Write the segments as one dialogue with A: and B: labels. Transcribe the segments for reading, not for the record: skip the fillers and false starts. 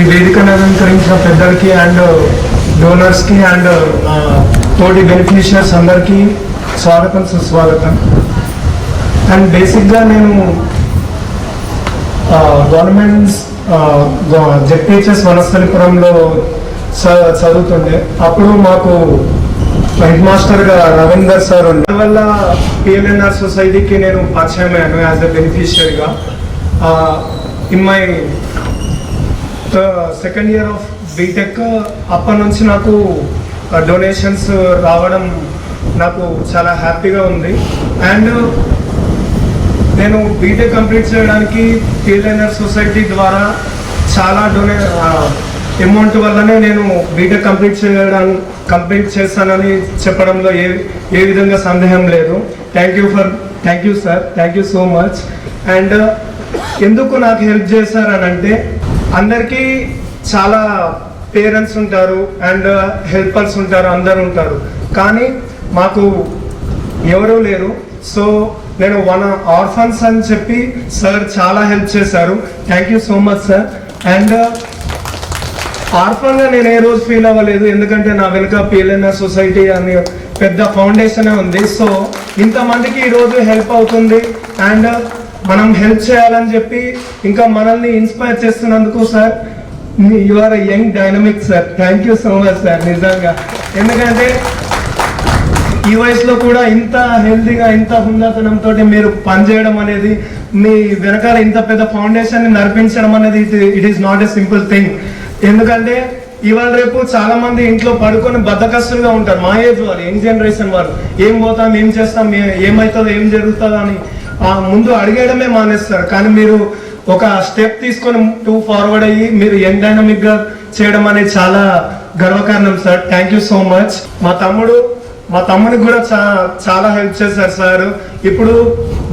A: వేదికను అలంకరించిన పెద్దలకి అండ్ డోనర్స్కి అండ్ తోటి బెనిఫిషియర్స్ అందరికీ స్వాగతం సుస్వాగతం. అండ్ బేసిక్గా నేను గవర్నమెంట్ జెడ్పిహెచ్ఎస్ వనస్థలిపురంలో చదువుతుండే. అప్పుడు మాకు హెడ్ మాస్టర్గా రవీందర్ సార్ ఉండే. దానివల్ల పిఎల్ఎన్ఆర్ సొసైటీకి నేను పరిచయం అయ్యాను యాజ్ ఎ బెనిఫిషియరీగా. In my second year of BTech అప్పటి నుంచి నాకు డొనేషన్స్ రావడం నాకు చాలా హ్యాపీగా ఉంది. అండ్ నేను బీటెక్ కంప్లీట్ చేయడానికి పిఎల్ఎన్ఆర్ సొసైటీ ద్వారా చాలా అమౌంట్ వల్లనే నేను బీటెక్ కంప్లీట్ చేస్తానని చెప్పడంలో ఏ విధంగా సందేహం లేదు. Thank you sir, thank you so much. And ఎందుకు నాకు హెల్ప్ చేశారనంటే, అందరికీ చాలా పేరెంట్స్ ఉంటారు అండ్ హెల్పర్స్ ఉంటారు, అందరు ఉంటారు, కానీ మాకు ఎవరూ లేరు. సో నేను ఆర్ఫన్స్ అని చెప్పి సార్ చాలా హెల్ప్ చేశారు. Thank you so much sir. And ఆర్ఫన్గా నేను ఏ రోజు ఫీల్ అవ్వలేదు, ఎందుకంటే నా వెనుక పిఎల్ఎన్ఆర్ సొసైటీ అని పెద్ద ఫౌండేషనే ఉంది. సో ఇంతమందికి ఈరోజు హెల్ప్ అవుతుంది అండ్ మనం హెల్ప్ చేయాలని చెప్పి ఇంకా మనల్ని ఇన్స్పైర్ చేస్తున్నందుకు sir, you are a young dynamic sir. Thank you so much sir, నిజంగా. ఎందుకంటే ఈ వయసులో కూడా ఇంత హెల్తీగా ఇంత హుందాతనంతో మీరు పనిచేయడం అనేది, మీ వెనకాల ఇంత పెద్ద ఫౌండేషన్ని నడిపించడం అనేది it is not a simple thing. ఎందుకంటే ఇవాళ రేపు చాలా మంది ఇంట్లో పడుకొని బద్దకస్తులుగా ఉంటారు. మా ఏజ్ వాళ్ళు, యంగ్ జనరేషన్ వాళ్ళు, ఏం పోతాం, ఏం చేస్తాం, ఏమవుతుందో, ఏం జరుగుతుందో అని ముందు అడిగేయడమే మానేస్తారు. కానీ మీరు ఒక స్టెప్ తీసుకొని ఫార్వర్డ్ అయ్యి మీరు యంగ్ డైనమిక్ గా చేయడం అనేది చాలా గర్వకారణం sir. Thank you so much. మా తమ్ముడికి కూడా చాలా హెల్ప్ చేశారు సార్. ఇప్పుడు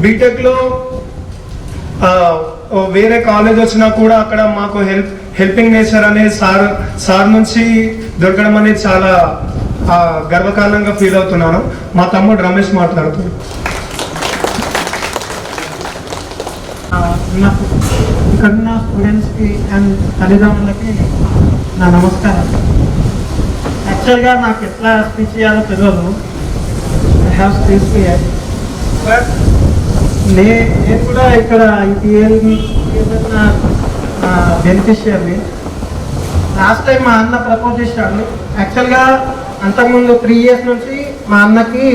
A: బీటెక్ లో వేరే కాలేజ్ వచ్చినా కూడా అక్కడ మాకు హెల్పింగ్ నేచర్ అనేది సార్ నుంచి దొరకడం అనేది చాలా గర్వకారణంగా ఫీల్ అవుతున్నాను. మా తమ్ముడు రమేష్ మాట్లాడుతున్నాడు.
B: ఇక్కడున్న స్టూడెంట్స్కి అండ్ తల్లిదండ్రులకి నా నమస్కారం. యాక్చువల్గా నాకు ఎట్లా స్పీచ్ చేయాలో తెలియదు. I have speech here, but నేను కూడా ఇక్కడ బెనిఫిషియర్ని. లాస్ట్ టైం మా అన్న ప్రపోజ్ చేశాడు. యాక్చువల్గా అంతకుముందు 3 years నుంచి మా అన్నకి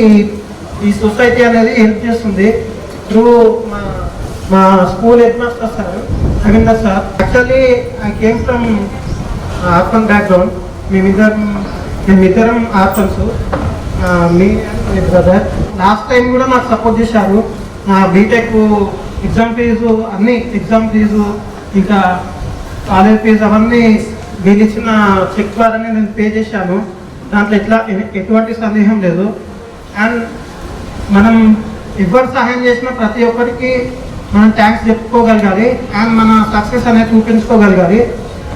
B: ఈ సొసైటీ అనేది హెల్ప్ చేస్తుంది త్రూ మా school head master sir Ravinder sir. Actually I came from orphan background. మేమిద్దరం ఆర్ఫన్స్, మీ బ్రదర్. లాస్ట్ టైం కూడా నాకు సపోర్ట్ చేశారు. బీటెక్ ఎగ్జామ్ ఫీజు ఇంకా కాలేజ్ ఫీజు అవన్నీ మీరు ఇచ్చిన చెక్ ద్వారానే నేను పే చేశాను. దాంట్లో ఎటువంటి సందేహం లేదు. అండ్ మనం ఎవరు సహాయం చేసినా ప్రతి ఒక్కరికి మనం థ్యాంక్స్ చెప్పుకోగలగాలి అండ్ మన సక్సెస్ అనేది చూపించుకోగలగాలి.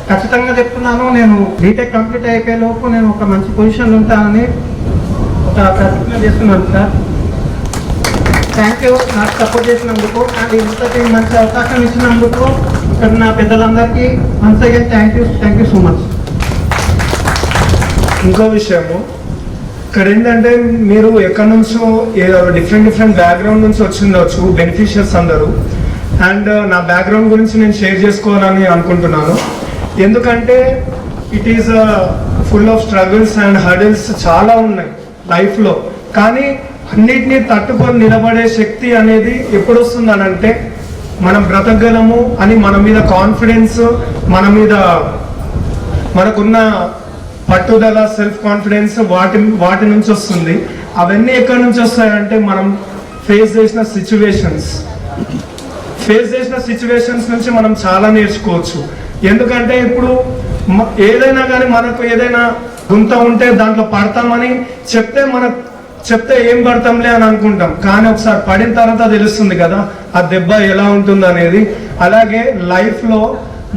B: ఖచ్చితంగా చెప్తున్నాను, నేను బీటెక్ కంప్లీట్ అయిపోయేలోపు నేను ఒక మంచి పొజిషన్లో ఉంటానని ఒక ప్రతిజ్ఞ చేస్తున్నాను సార్. థ్యాంక్ యూ నాకు సపోర్ట్ చేసినందుకు అండ్ ఇంతటి మంచి అవకాశం ఇచ్చినందుకు ఇక్కడ నా పెద్దలందరికీ once again thank you so much.
A: ఇంకో విషయము, ఇక్కడ ఏంటంటే మీరు ఎక్కడి నుంచో డిఫరెంట్ బ్యాక్గ్రౌండ్ నుంచి వచ్చిండవచ్చు బెనిఫిషియర్స్ అందరూ. అండ్ నా బ్యాక్గ్రౌండ్ గురించి నేను షేర్ చేసుకోవాలని అనుకుంటున్నాను. ఎందుకంటే it is full of struggles and hurdles చాలా ఉన్నాయి లైఫ్లో. కానీ అన్నిటినీ తట్టుకొని నిలబడే శక్తి అనేది ఎప్పుడు వస్తుందనంటే, మనం బ్రతకగలము అని మన మీద కాన్ఫిడెన్స్, మనకున్న పట్టుదల, సెల్ఫ్ కాన్ఫిడెన్స్ వాటి నుంచి వస్తుంది. అవన్నీ ఎక్కడి నుంచి వస్తాయంటే మనం ఫేస్ చేసిన సిచ్యువేషన్స్ నుంచి మనం చాలా నేర్చుకోవచ్చు. ఎందుకంటే ఇప్పుడు ఏదైనా కానీ మనకు ఏదైనా గుంత ఉంటే దాంట్లో పడతామని చెప్తే ఏం పడతాంలే అని అనుకుంటాం, కానీ ఒకసారి పడిన తర్వాత తెలుస్తుంది కదా ఆ దెబ్బ ఎలా ఉంటుంది అనేది. అలాగే లైఫ్లో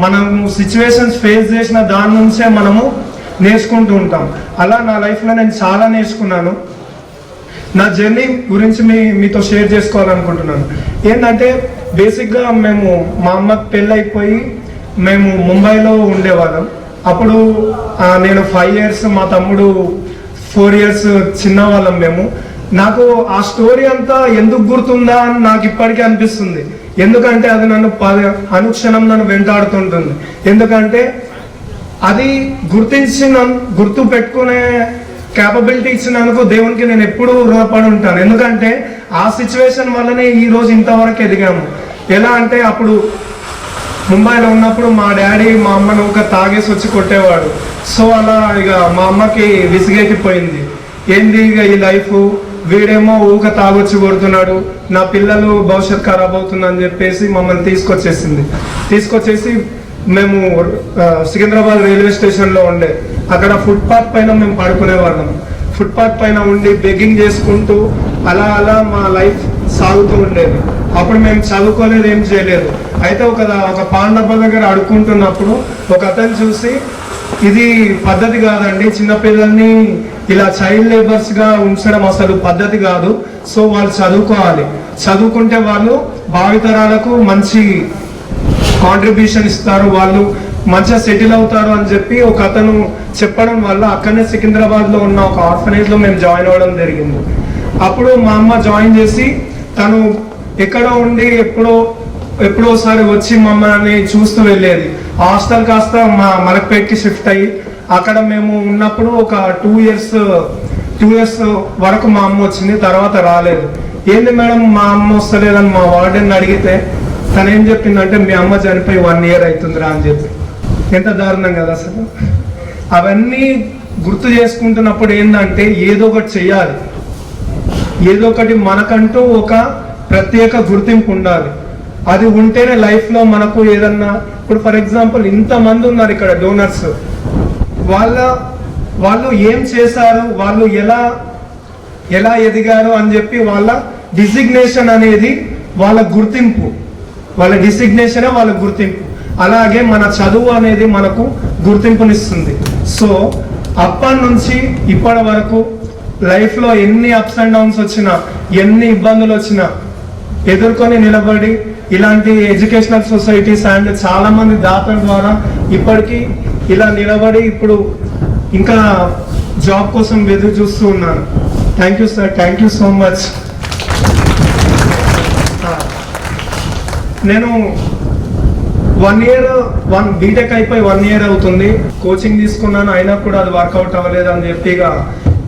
A: మనం సిచ్యువేషన్స్ ఫేస్ చేసిన దాని నుంచే మనము నేర్చుకుంటూ ఉంటాం. అలా నా లైఫ్లో నేను చాలా నేర్చుకున్నాను. నా జర్నీ గురించి మీతో షేర్ చేసుకోవాలనుకుంటున్నాను. ఏంటంటే బేసిక్గా మా అమ్మకి పెళ్ళి అయిపోయి మేము ముంబైలో ఉండేవాళ్ళం. అప్పుడు నేను 5 years, మా తమ్ముడు 4 years చిన్నవాళ్ళం మేము. నాకు ఆ స్టోరీ అంతా ఎందుకు గుర్తుందా అని నాకు ఇప్పటికీ అనిపిస్తుంది. ఎందుకంటే అది నన్ను అనుక్షణం నన్ను వెంటాడుతుంటుంది. ఎందుకంటే అది గుర్తు పెట్టుకునే క్యాపబిలిటీ ఇచ్చినందుకు దేవునికి నేను ఎప్పుడూ రుణపడి ఉంటాను. ఎందుకంటే ఆ సిచ్యువేషన్ వల్లనే ఈ రోజు ఇంతవరకు ఎదిగాము. ఎలా అంటే అప్పుడు ముంబైలో ఉన్నప్పుడు మా డాడీ మా అమ్మను ఒక తాగేసి వచ్చి కొట్టేవాడు. సో అలా ఇక మా అమ్మకి విసిగెక్కిపోయింది. ఏంది ఇక ఈ లైఫ్, వీడేమో ఊక తాగొచ్చి కొడుతున్నాడు, నా పిల్లలు భవిష్యత్ ఖరాబ్ అవుతుందని చెప్పేసి మమ్మల్ని తీసుకొచ్చేసి మేము సికింద్రాబాద్ రైల్వే స్టేషన్లో ఉండే అక్కడ ఫుట్పాత్ పైన మేము పడుకునేవాళ్ళం. ఫుట్పాత్ పైన ఉండి బెగ్గింగ్ చేసుకుంటూ అలా మా లైఫ్ సాగుతూ ఉండేది. అప్పుడు మేము చదువుకోలేదు, ఏం చేయలేదు. అయితే ఒక పాన్ డబ్బా దగ్గర అడుక్కుంటున్నప్పుడు ఒక అతను చూసి, ఇది పద్ధతి కాదండి, చిన్నపిల్లల్ని ఇలా చైల్డ్ లేబర్స్గా ఉంచడం అసలు పద్ధతి కాదు. సో వాళ్ళు చదువుకుంటే వాళ్ళు భావితరాలకు మంచి కాంట్రిబ్యూషన్ ఇస్తారు, వాళ్ళు మంచిగా సెటిల్ అవుతారు అని చెప్పి ఒక అతను చెప్పడం వల్ల అక్కడనే సికింద్రాబాద్లో ఉన్న ఒక ఆర్ఫనేజ్లో మేము జాయిన్ అవ్వడం జరిగింది. అప్పుడు మా అమ్మ జాయిన్ చేసి తను ఎక్కడో ఉండి ఎప్పుడోసారి వచ్చి మమ్మల్ని చూస్తూ వెళ్ళేది. హాస్టల్ కాస్త మా మలక్పేట్కి షిఫ్ట్ అయ్యి అక్కడ మేము ఉన్నప్పుడు ఒక 2 years వరకు మా అమ్మ వచ్చింది, తర్వాత రాలేదు. ఏంది మేడం మా అమ్మ వస్తలేదని మా వార్డెన్ అడిగితే తను ఏం చెప్పిందంటే, మీ అమ్మ చనిపోయి 1 year అవుతుందిరా అని చెప్పి. ఎంత దారుణం కదా అసలు. అవన్నీ గుర్తు చేసుకుంటున్నప్పుడు ఏంటంటే ఏదో ఒకటి చెయ్యాలి, ఏదో ఒకటి మనకంటూ ఒక ప్రత్యేక గుర్తింపు ఉండాలి. అది ఉంటేనే లైఫ్లో మనకు ఏదన్నా, ఇప్పుడు ఫర్ ఎగ్జాంపుల్ ఇంతమంది ఉన్నారు ఇక్కడ డోనర్స్, వాళ్ళు ఏం చేశారు, వాళ్ళు ఎలా ఎదిగారు అని చెప్పి వాళ్ళ డిసిగ్నేషన్ అనేది వాళ్ళ గుర్తింపు, వాళ్ళ డిసిగ్నేషనే వాళ్ళ గుర్తింపు. అలాగే మన చదువు అనేది మనకు గుర్తింపునిస్తుంది. సో అప్పటి నుంచి ఇప్పటి వరకు లైఫ్లో ఎన్ని అప్స్ అండ్ డౌన్స్ వచ్చినా, ఎన్ని ఇబ్బందులు వచ్చినా ఎదుర్కొని నిలబడి ఇలాంటి ఎడ్యుకేషనల్ సొసైటీస్ అండ్ చాలా మంది దాతల ద్వారా ఇప్పటికీ ఇలా నిలబడి ఇప్పుడు ఇంకా జాబ్ కోసం ఎదురు చూస్తూ ఉన్నాను. Thank you sir, thank you so much. నేను 1 year బీటెక్ అయిపోయి 1 year అవుతుంది. కోచింగ్ తీసుకున్నాను, అయినా కూడా అది వర్కౌట్ అవ్వలేదు అని చెప్పి ఇక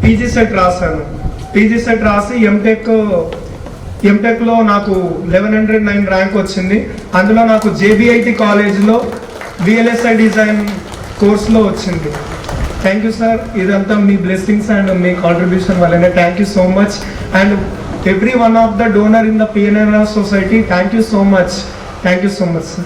A: పీజీ సెట్ రాశాను. పీజీ సెట్ రాసి ఎంటెక్లో నాకు 1109 ర్యాంక్ వచ్చింది. అందులో నాకు జేబీఐటి కాలేజ్లో VLSI డిజైన్ కోర్సులో వచ్చింది. థ్యాంక్ యూ సార్, ఇదంతా మీ బ్లెస్సింగ్స్ అండ్ మీ కాంట్రిబ్యూషన్ వల్లనే. Thank you so much. And every one of the donor in the PNR society, thank you so much. Thank you so much, sir.